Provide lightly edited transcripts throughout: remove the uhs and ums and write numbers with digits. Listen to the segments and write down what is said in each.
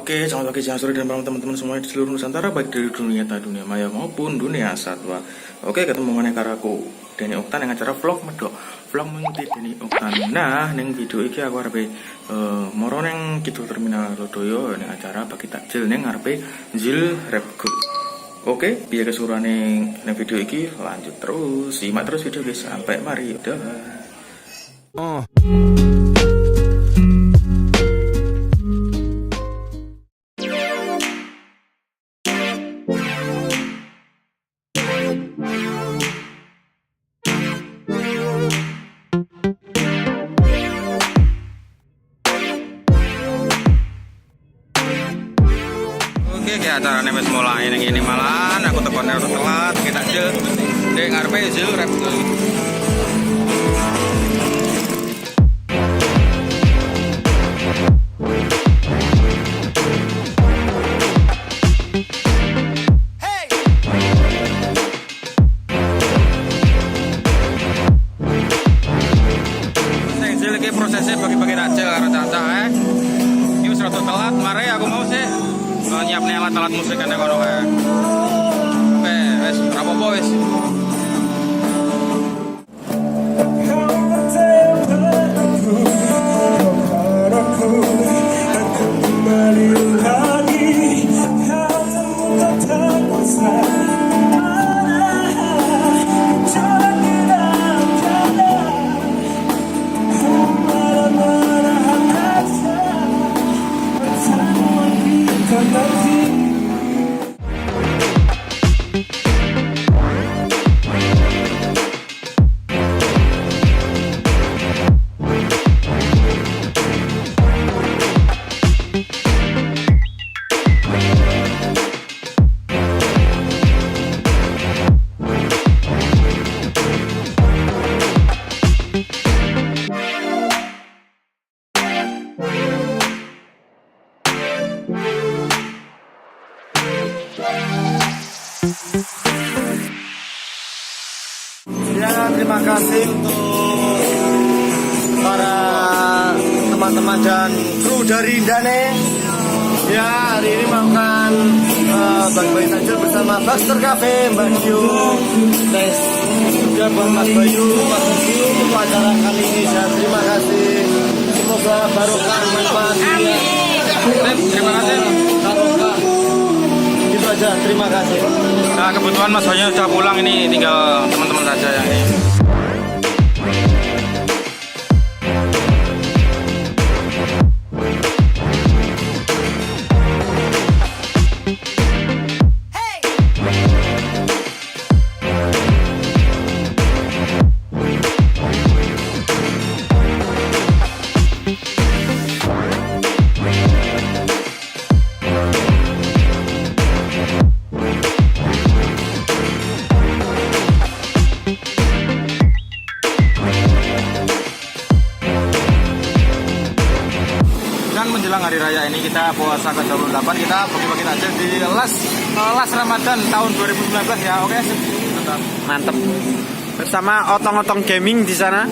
Oke, selamat pagi, siang, sore, dan malam teman-teman semua di seluruh Nusantara, baik dari dunia nyata, dunia maya maupun dunia satwa. Oke, ketemu mengenai karaku Deni Oktan yang acara vlog medok, vlog mengikuti Deni Oktan. Nah, neng video iki aku arepe moro neng Kidul Terminal Lodoyo neng acara bagi takjil neng arepe Zil Repgo. Oke, biar kesuruhan neng video iki lanjut terus, simak terus video guys sampai mari. Dah. Oke, kayak acaranya wis mulai ning ini malahan aku tekone rada telat, kita aja ndek ngarepe Zil Repgo. Sing Zil iki prosesnya bagi-bagi takjil karo cacah Iki wis rada telat, mare aku mau sih nyiapne alat-alat musik kan kono kae. Oke, wis ora apa-apa wis. Ya, terima kasih untuk para teman-teman dan kru dari Indane. Ya, hari ini makan bagi-bagi takjil bersama Baxter Cafe, Mbak Dio, tes juga buat Mas Bayu, Mas Bayu untuk acara kali ini. Ya, terima kasih. Semoga barokah manfaat. Terima kasih. Barokah. Itu aja, terima kasih. Nah, kebetulan Mas Bayu sudah pulang, ini tinggal teman-teman saja yang ini. Menjelang hari raya ini kita puasa ke-28, kita bagi-bagi takjil di las Ramadan tahun 2019 ya. Oke, tetap Mantep. Bersama otong-otong gaming di sana.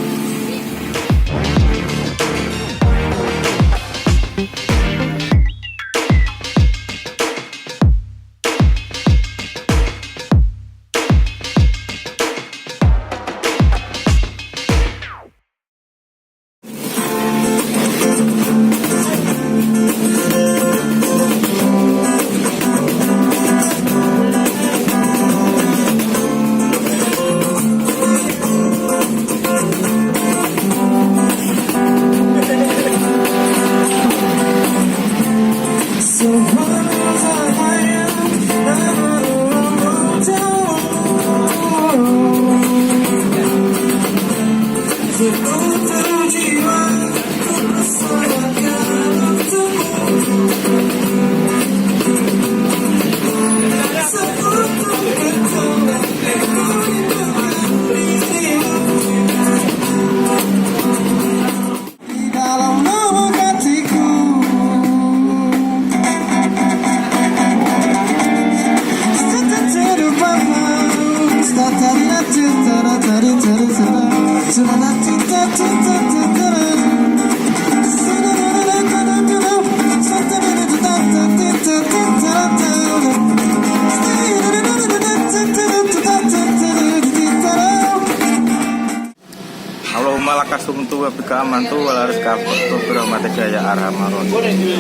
sumtu wa bika amantu wa laris kafartu bi rahmatika ya arhamar rahimin.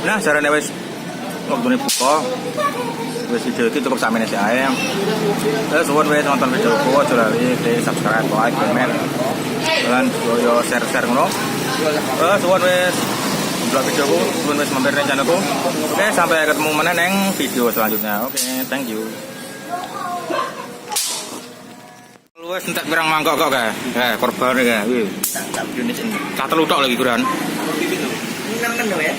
Nah, jarane wis waktune buka. Wis video iki cukup samene sik ae. Suwun wis nonton videoku, aja lali di subscribe, like, comment, lan yo share-share ngono. Suwun wis nonton videoku, suwun wis mampir nang channelku. Oke, sampai ketemu meneh nang video selanjutnya. Oke, thank you. Wes entek pirang mangkok kok kae. Korban iki. Wih. Cah telu tok lagi kuran. Kan ya.